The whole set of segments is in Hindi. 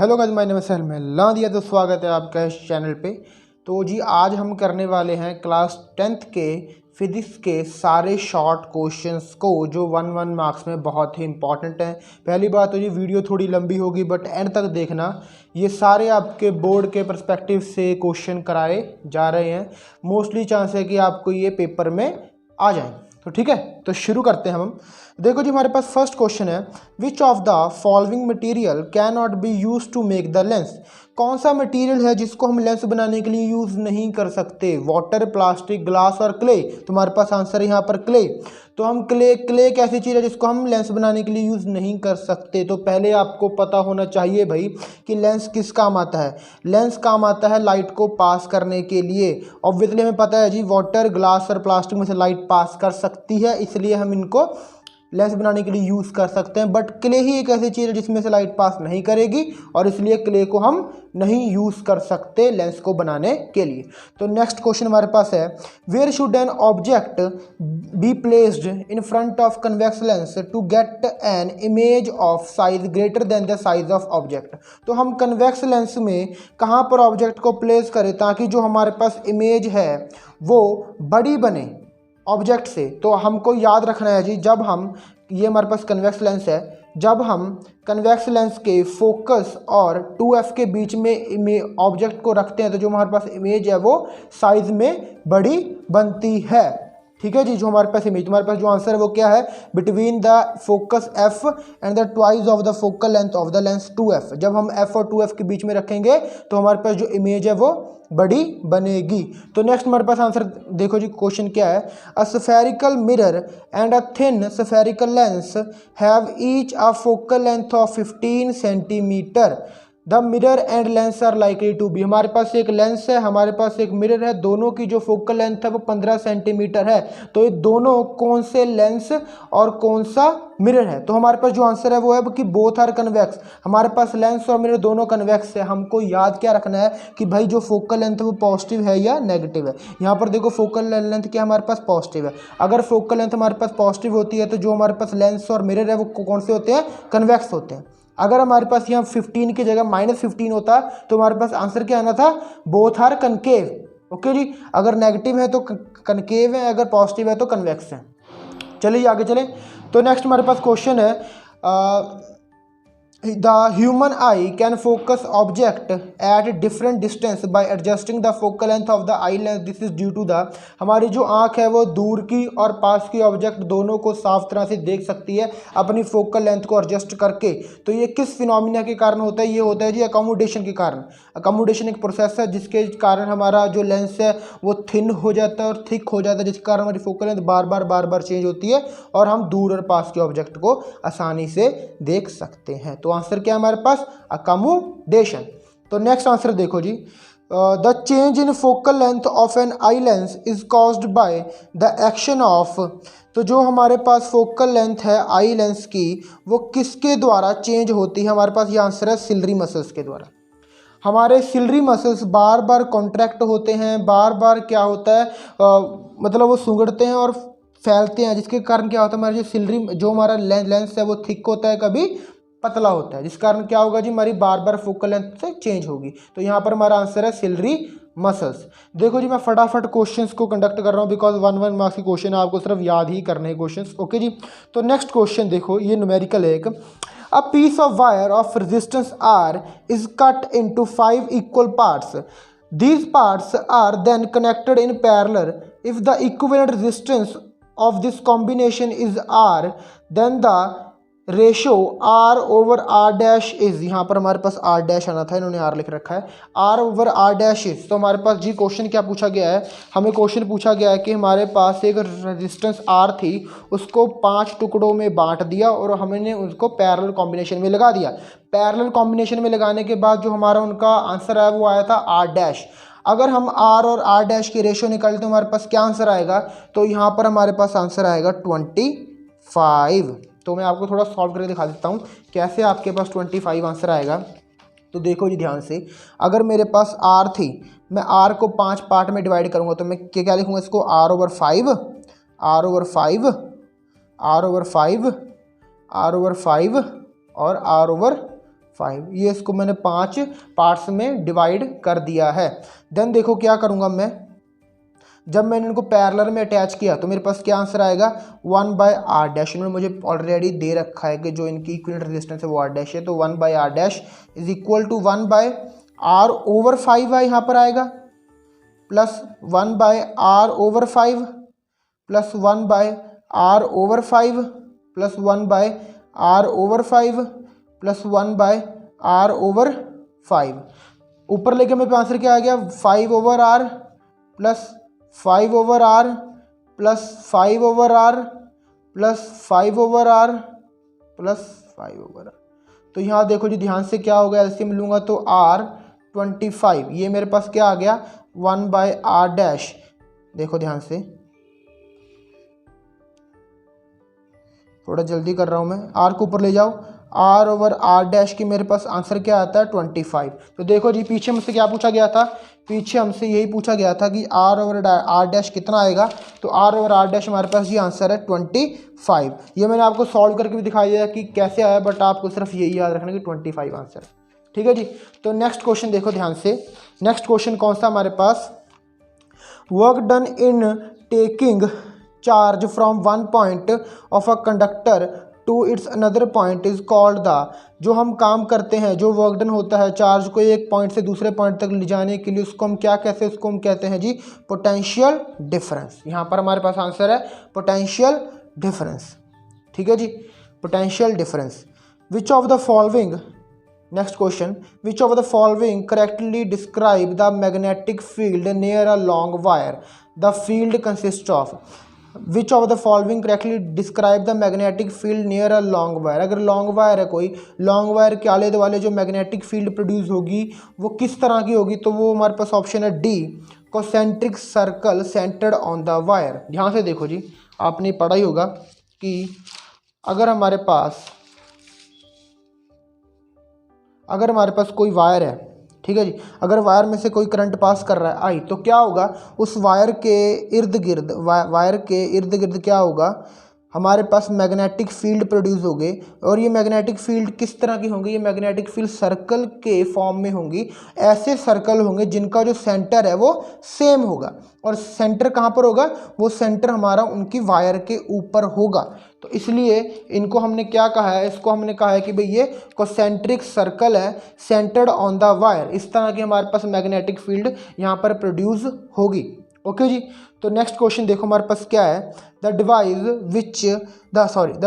Hello guys, my name is Sahal. मैं लादिया, तो स्वागत है आपका इस चैनल पे। तो जी आज हम करने वाले हैं क्लास 10th के फिजिक्स के सारे शॉर्ट क्वेश्चंस को जो 1 मार्क्स में बहुत ही इंपॉर्टेंट हैं। पहली बात तो ये वीडियो थोड़ी लंबी होगी बट एंड तक देखना। ये सारे आपके बोर्ड के पर्सपेक्टिव से क्वेश्चन कराए जा रहे हैं। मोस्टली चांस है कि आपको ये पेपर में आ जाए। तो ठीक है, तो शुरू करते हैं हम। देखो जी, हमारे पास फर्स्ट क्वेश्चन है, which of the following material can not be use to make the lens. कौन सा मटेरियल है जिसको हम लेंस बनाने के लिए यूज़ नहीं कर सकते? वाटर, प्लास्टिक, ग्लास और क्ले। तुम्हारे पास आंसर है यहाँ पर क्ले। तो हम क्ले एक ऐसी चीज़ है जिसको हम लेंस बनाने के लिए यूज़ नहीं कर सकते। तो पहले आपको पता होना चाहिए भाई कि लेंस किस काम आता है। लेंस काम आता है लाइट को पास करने के लिए। ऑब्वियसली हमें पता है जी, वाटर, ग्लास और प्लास्टिक में से लाइट पास कर सकती है, इसलिए हम इनको लेंस बनाने के लिए यूज़ कर सकते हैं। बट क्ले ही एक ऐसी चीज़ है जिसमें से लाइट पास नहीं करेगी और इसलिए क्ले को हम नहीं यूज़ कर सकते लेंस को बनाने के लिए। तो नेक्स्ट क्वेश्चन हमारे पास है, where should an object be placed in front of convex lens to get an image of size greater than the size of object. तो हम कन्वेक्स लेंस में कहाँ पर ऑब्जेक्ट को प्लेस करें ताकि जो हमारे पास इमेज है वो बड़ी बने ऑब्जेक्ट से। तो हमको याद रखना है जी, जब हम ये हमारे पास कन्वेक्स लेंस है, जब हम कन्वेक्स लेंस के फोकस और 2f के बीच में ऑब्जेक्ट को रखते हैं तो जो हमारे पास इमेज है वो साइज में बड़ी बनती है। ठीक है जी, जो हमारे पास इमेज, हमारे पास जो आंसर है वो क्या है, between the focus f and the twice of the focal length of the lens 2f। जब हम f और 2f के बीच में रखेंगे तो हमारे पास जो इमेज है वो बड़ी बनेगी। तो नेक्स्ट हमारे पास आंसर देखो जी, क्वेश्चन क्या है, a spherical mirror and a thin spherical lens have each a focal length of 15 centimetre. The mirror and lens are likely to be. हमारे पास एक लेंस है, हमारे पास एक मिरर है, दोनों की जो फोकल लेंथ है वो 15 सेंटीमीटर है। तो ये दोनों कौन से लेंस और कौन सा मिरर है? तो हमारे पास जो आंसर है वो है कि बोथ आर कन्वेक्स। हमारे पास लेंस और मिरर दोनों कन्वेक्स है। हमको याद क्या रखना है कि भाई जो फोकल लेंथ है वो पॉजिटिव है या नेगेटिव है। यहाँ पर देखो फोकल लेंथ क्या हमारे पास पॉजिटिव है। अगर फोकल लेंथ हमारे पास पॉजिटिव होती है तो जो हमारे पास लेंस और मिरर है वो कौन से होते हैं? कन्वेक्स होते हैं। अगर हमारे पास यहाँ 15 की जगह -15 होता तो हमारे पास आंसर क्या आना था, बोथ आर कनकेव। ओके जी, अगर नेगेटिव है तो कनकेव है, अगर पॉजिटिव है तो कन्वेक्स है। चलिए आगे चलें। तो नेक्स्ट हमारे पास क्वेश्चन है, the human eye can focus object at different distance by adjusting the focal length of the eye lens. This is due to the, हमारी जो आंख है वो दूर की और पास की ऑब्जेक्ट दोनों को साफ तरह से देख सकती है अपनी फोकल लेंथ को एडजस्ट करके। तो ये किस फिनोमिना के कारण होता है? ये होता है जी अकोमोडेशन के कारण। अकोमोडेशन एक प्रोसेस है जिसके कारण हमारा जो लेंस है वो थिन हो जाता है और थिक हो जाता है, जिसके कारण हमारी फोकल लेंथ बार बार चेंज होती है और हम दूर और पास के ऑब्जेक्ट को आसानी से देख सकते हैं। तो आंसर क्या है हमारे पास? अकोमोडेशन। तो नेक्स्ट आंसर देखो जी, the change in focal length of an eye lens is caused by the action of. तो जो हमारे पास फोकल लेंथ है आई लेंस की वो किसके द्वारा चेंज होती है? हमारे पास ये आंसर है सिलरी मसल्स के द्वारा। हमारे सिलरी मसल्स बार बार कॉन्ट्रैक्ट होते हैं, बार बार क्या होता है, मतलब वो सुंगड़ते हैं और फैलते हैं, जिसके कारण क्या होता है, हमारा जो सिलरी, जो हमारा लेंस है वो थिक होता है, कभी पतला होता है, जिस कारण क्या होगा जी, हमारी बार बार फोकल लेंथ से चेंज होगी। तो यहाँ पर हमारा आंसर है सिलरी मसल्स। देखो जी, मैं फटाफट क्वेश्चंस को कंडक्ट कर रहा हूँ बिकॉज 1 मार्क्स की क्वेश्चन है, आपको सिर्फ याद ही करने हैं क्वेश्चंस। ओके जी, तो नेक्स्ट क्वेश्चन देखो, ये न्यूमेरिकल है एक, a piece of wire of resistance R is cut into 5 equal parts. These parts are then connected in parallel. If the equivalent resistance of this combination is R, then the ratio R over R dash is, यहाँ पर हमारे पास R डैश आना था, इन्होंने R लिख रखा है, R over R dash is. तो हमारे पास जी क्वेश्चन क्या पूछा गया है, हमें क्वेश्चन पूछा गया है कि हमारे पास एक रेजिस्टेंस R थी, उसको 5 टुकड़ों में बांट दिया और हमने उसको पैरेलल कॉम्बिनेशन में लगा दिया। पैरेलल कॉम्बिनेशन में लगाने के बाद जो हमारा उनका आंसर आया वो आया था R डैश। अगर हम R और R डैश की रेशो निकालें तो हमारे पास क्या आंसर आएगा? तो यहाँ पर हमारे पास आंसर आएगा 25। तो मैं आपको थोड़ा सॉल्व करके दिखा देता हूँ कैसे आपके पास 25 आंसर आएगा। तो देखो जी ध्यान से, अगर मेरे पास R थी, मैं R को 5 पार्ट में डिवाइड करूँगा तो मैं क्या लिखूँगा इसको, R over 5, R over 5, R over 5, R over 5 और R over 5। ये इसको मैंने 5 पार्ट्स में डिवाइड कर दिया है। देन देखो क्या करूँगा मैं, जब मैंने इनको पैरेलल में अटैच किया तो मेरे पास क्या आंसर आएगा 1/r डैश। इन्होंने मुझे ऑलरेडी दे रखा है कि जो इनकी इक्विवेलेंट रेजिस्टेंस है वो r डैश है, तो 1/r dash is equal to 1/r/5 यहाँ पर आएगा, plus 1/r/5 plus 1/r/5 plus 1/r/5 plus 1/r/5। ऊपर लेके मेरे पास आंसर क्या आ गया 5/r plus 5/r plus 5/r plus 5/r plus 5/r। तो यहाँ देखो जी ध्यान से क्या होगा, एलसीएम लूँगा तो r25, ये मेरे पास क्या आ गया 1/r डैश। देखो ध्यान से, थोड़ा जल्दी कर रहा हूँ मैं, r को ऊपर ले जाओ, r/r डैश की मेरे पास आंसर क्या आता है 25। तो देखो जी पीछे मुझसे क्या पूछा गया था, पीछे हमसे यही पूछा गया था कि r/r डैश कितना आएगा, तो r/r डैश हमारे पास ये आंसर है 25। ये मैंने आपको सॉल्व करके भी दिखाई दिया कि कैसे आया, बट आपको सिर्फ यही याद रखना कि 25 आंसर। ठीक है जी। तो नेक्स्ट क्वेश्चन देखो ध्यान से, नेक्स्ट क्वेश्चन कौन सा हमारे पास, work done in taking charge from one point of a conductor to its another point is called the. जो हम काम करते हैं, जो वर्क डन होता है चार्ज को एक पॉइंट से दूसरे पॉइंट तक ले जाने के लिए, उसको हम क्या कहते हैं, उसको हम कहते हैं जी पोटेंशियल डिफरेंस। यहाँ पर हमारे पास आंसर है पोटेंशियल डिफरेंस। ठीक है जी, potential difference. Which of the following, next question, which of the following correctly describe the magnetic field near a long wire. The field consist of, which of the following correctly describe the magnetic field near a long wire. अगर लॉन्ग वायर है कोई, लॉन्ग वायर के आले दुआले जो मैग्नेटिक फील्ड प्रोड्यूस होगी वो किस तरह की होगी, तो वो हमारे पास ऑप्शन है D, concentric circle centred on the wire. ध्यान से देखो जी, आपने पढ़ा ही होगा कि अगर हमारे पास कोई वायर है, ठीक है जी, अगर वायर में से कोई करंट पास कर रहा है आई, तो क्या होगा उस वायर के इर्द गिर्द क्या होगा, हमारे पास मैग्नेटिक फील्ड प्रोड्यूस होंगे। और ये मैग्नेटिक फील्ड किस तरह की होंगी, ये मैग्नेटिक फील्ड सर्कल के फॉर्म में होंगी। ऐसे सर्कल होंगे जिनका जो सेंटर है वो सेम होगा, और सेंटर कहाँ पर होगा, वो सेंटर हमारा उनकी वायर के ऊपर होगा। तो इसलिए इनको हमने क्या कहा है, इसको हमने कहा है कि भाई ये कॉन्सेंट्रिक सर्कल है सेंटर्ड ऑन द वायर। इस तरह की हमारे पास मैग्नेटिक फील्ड यहाँ पर प्रोड्यूस होगी। ओके जी। तो नेक्स्ट क्वेश्चन देखो हमारे पास क्या है, the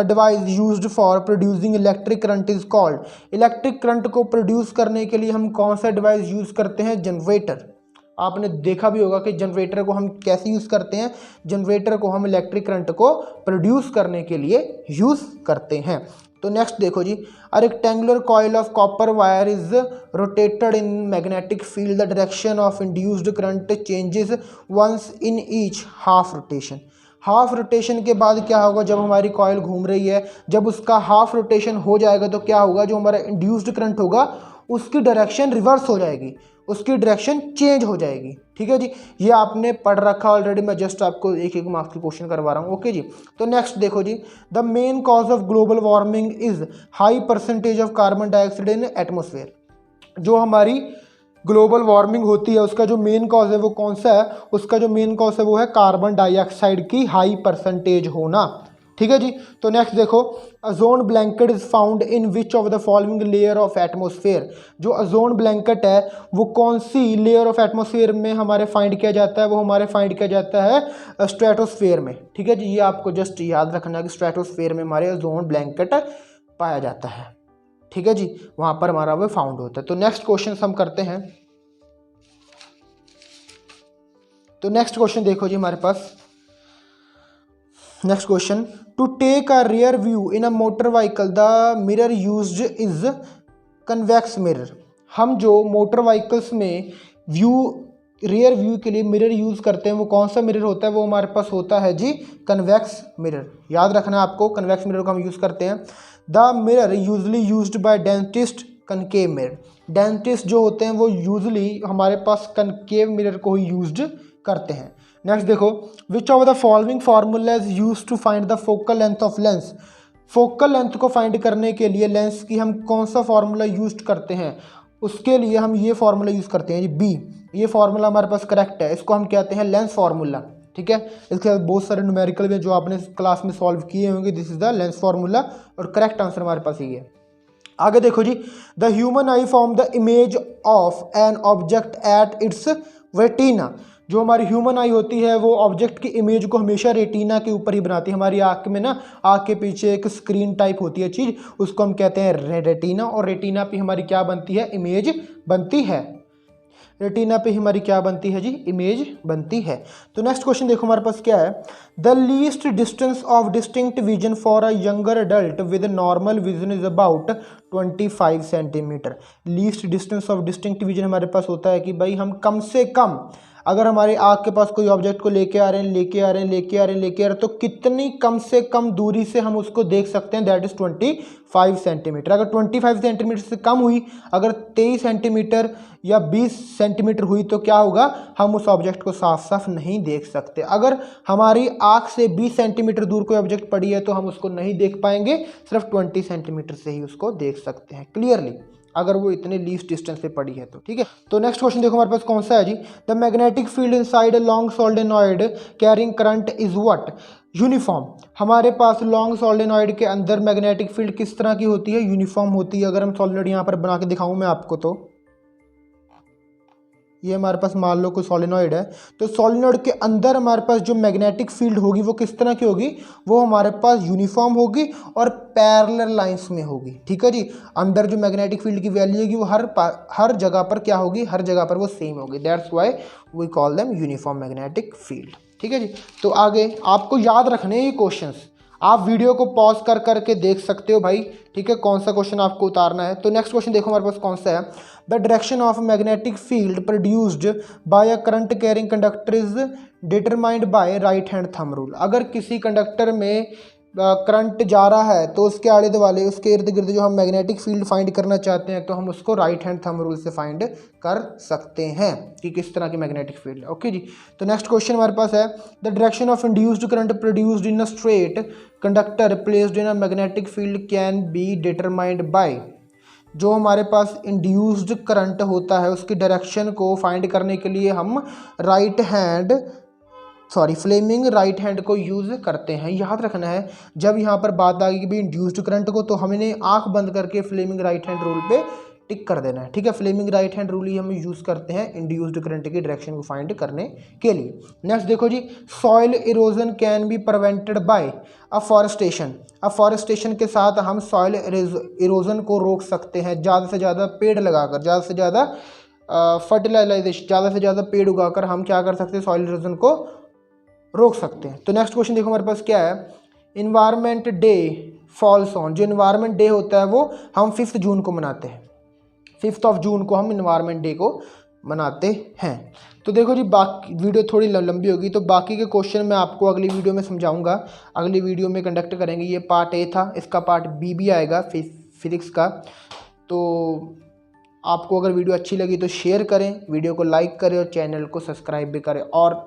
device used for producing electric current is called. Electric current को प्रोड्यूस करने के लिए हम कौन सा डिवाइस यूज करते हैं, जनरेटर। आपने देखा भी होगा कि जनरेटर को हम कैसे यूज़ करते हैं, जनरेटर को हम इलेक्ट्रिक करंट को प्रोड्यूस करने के लिए यूज़ करते हैं। तो नेक्स्ट देखो जी, a rectangular coil of copper wire is rotated in magnetic field, the direction of induced current changes once in each half rotation. Half rotation के बाद क्या होगा, जब हमारी कॉइल घूम रही है, जब उसका हाफ रोटेशन हो जाएगा तो क्या होगा, जो हमारा इंड्यूस्ड करंट होगा उसकी डायरेक्शन रिवर्स हो जाएगी, उसकी डायरेक्शन चेंज हो जाएगी। ठीक है जी, ये आपने पढ़ रखा ऑलरेडी, मैं जस्ट आपको एक एक मार्क्स की क्वेश्चन करवा रहा हूँ। ओके जी। तो नेक्स्ट देखो जी, the main cause of global warming is high percentage of carbon dioxide in atmosphere. जो हमारी ग्लोबल वार्मिंग होती है उसका जो मेन कॉज है वो कौन सा है, उसका जो मेन कॉज है वो है कार्बन डाइऑक्साइड की हाई परसेंटेज होना। ठीक है जी। तो नेक्स्ट देखो, ozone blanket is found in which of the following layer of atmosphere. जो ओजोन ब्लैंकेट है वो कौन सी लेयर ऑफ एटमोसफेयर में हमारे फाइंड किया जाता है, वो हमारे फाइंड किया जाता है स्ट्रेटोस्फेयर में। ठीक है जी, ये आपको जस्ट याद रखना है कि स्ट्रेटोस्फेयर में हमारे ओजोन ब्लैंकेट पाया जाता है। ठीक है जी, वहाँ पर हमारा वो फाउंड होता है। तो नेक्स्ट क्वेश्चन हम करते हैं। तो नेक्स्ट क्वेश्चन देखो जी हमारे पास, next question, to take a rear view in a motor vehicle the mirror used is convex mirror. हम जो मोटर व्हीकल्स में रियर व्यू के लिए मिरर यूज़ करते हैं वो कौन सा मिरर होता है, वो हमारे पास होता है जी कन्वेक्स मिरर। याद रखना है आपको, कन्वेक्स मिरर को हम यूज़ करते हैं। The mirror usually used by dentist concave mirror. Dentist जो होते हैं वो यूजली हमारे पास कनकेव मिरर को ही यूज्ड करते हैं। नेक्स्ट देखो, which of the following formula is used to find the focal length of lens. Focal length को फाइंड करने के लिए लेंस की हम कौन सा फार्मूला यूज करते हैं, उसके लिए हम ये फार्मूला यूज़ करते हैं जी बी। ये फार्मूला हमारे पास करेक्ट है, इसको हम कहते हैं लेंस फार्मूला। ठीक है, इसके बाद बहुत सारे न्यूमेरिकल भी जो आपने क्लास में सॉल्व किए होंगे, this is the lens formula, और करेक्ट आंसर हमारे पास ये है। आगे देखो जी, the human eye form the image of an object at its retina. जो हमारी ह्यूमन आई होती है वो ऑब्जेक्ट की इमेज को हमेशा रेटिना के ऊपर ही बनाती है। हमारी आँख में ना, आँख के पीछे एक स्क्रीन टाइप होती है चीज़, उसको हम कहते हैं रेटिना, और रेटिना पे हमारी क्या बनती है, इमेज बनती है। रेटिना पे हमारी क्या बनती है जी, इमेज बनती है। तो नेक्स्ट क्वेश्चन देखो हमारे पास क्या है, the least distance of distinct vision for a younger adult with normal vision is about 25 centimetre. Least distance of distinct vision हमारे पास होता है कि भाई हम कम से कम, अगर हमारे आँख के पास कोई ऑब्जेक्ट को लेके आ रहे हैं तो कितनी कम से कम दूरी से हम उसको देख सकते हैं, दैट इज 25 सेंटीमीटर। अगर 25 सेंटीमीटर से कम हुई, अगर 23 सेंटीमीटर या 20 सेंटीमीटर हुई तो क्या होगा, हम उस ऑब्जेक्ट को साफ साफ नहीं देख सकते। अगर हमारी आँख से 20 सेंटीमीटर दूर कोई ऑब्जेक्ट पड़ी है तो हम उसको नहीं देख पाएंगे, सिर्फ 20 सेंटीमीटर से ही उसको देख सकते हैं क्लियरली, अगर वो इतने लीस्ट डिस्टेंस पे पड़ी है तो। ठीक है, तो नेक्स्ट क्वेश्चन देखो हमारे पास कौन सा है जी, the magnetic field inside a long solenoid carrying current is what, uniform. हमारे पास लॉन्ग सोलेनॉइड के अंदर मैग्नेटिक फील्ड किस तरह की होती है, यूनिफॉर्म होती है। अगर हम सोलेनॉइड यहाँ पर बना के दिखाऊं मैं आपको, तो ये हमारे पास मान लो कोई सोलेनॉइड है, तो सोलेनॉइड के अंदर हमारे पास जो मैग्नेटिक फील्ड होगी वो किस तरह की होगी, वो हमारे पास यूनिफॉर्म होगी और पैरेलल लाइंस में होगी। ठीक है जी, अंदर जो मैग्नेटिक फील्ड की वैल्यू होगी वो हर जगह पर क्या होगी, हर जगह पर वो सेम होगी, that's why we call them uniform magnetic field. ठीक है जी, तो आगे आपको याद रखने ये क्वेश्चंस, आप वीडियो को पॉज कर करके देख सकते हो भाई। ठीक है, कौन सा क्वेश्चन आपको उतारना है। तो नेक्स्ट क्वेश्चन देखो हमारे पास कौन सा है, the direction of magnetic field produced by a current carrying conductor is determined by right hand thumb rule. अगर किसी कंडक्टर में करंट जा रहा है तो उसके आले दुआले, उसके इर्द गिर्द जो हम मैग्नेटिक फील्ड फाइंड करना चाहते हैं तो हम उसको राइट हैंड थंब रूल से फाइंड कर सकते हैं कि किस तरह की मैग्नेटिक फील्ड है। ओके जी, तो नेक्स्ट क्वेश्चन हमारे पास है, the direction of induced current produced in a straight conductor placed in a magnetic field can be determined by. जो हमारे पास इंड्यूस्ड करंट होता है उसकी डायरेक्शन को फाइंड करने के लिए हम फ्लेमिंग राइट हैंड को यूज़ करते हैं। याद रखना है, जब यहाँ पर बात आ गई कि भाई इंड्यूस्ड करंट को, तो हमने आंख बंद करके फ्लेमिंग राइट हैंड रूल पे टिक कर देना है। ठीक है, फ्लेमिंग राइट हैंड रूल ही हम यूज़ करते हैं इंड्यूस्ड करंट की डायरेक्शन को फाइंड करने के लिए। नेक्स्ट देखो जी, soil erosion can be prevented by afforestation. Afforestation के साथ हम सॉइल इरोजन को रोक सकते हैं, ज़्यादा से ज़्यादा पेड़ लगाकर, ज़्यादा से ज़्यादा फर्टिलाइजेशन, ज़्यादा से ज़्यादा पेड़ उगाकर हम क्या कर सकते हैं, सॉइल इरोजन को रोक सकते हैं। तो नेक्स्ट क्वेश्चन देखो हमारे पास क्या है, इन्वायरमेंट डे फॉल्स ऑन। जो इन्वायरमेंट डे होता है वो हम 5 जून को मनाते हैं, 5 जून को हम इन्वायरमेंट डे को मनाते हैं। तो देखो जी, बाकी वीडियो थोड़ी लंबी होगी, तो बाकी के क्वेश्चन मैं आपको अगली वीडियो में समझाऊंगा, अगली वीडियो में कंडक्ट करेंगे। ये पार्ट ए था, इसका पार्ट बी भी आएगा फिजिक्स का। तो आपको अगर वीडियो अच्छी लगी तो शेयर करें, वीडियो को लाइक करें और चैनल को सब्सक्राइब भी करें। और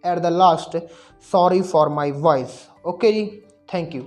at the last, sorry for my voice. Okay, thank you.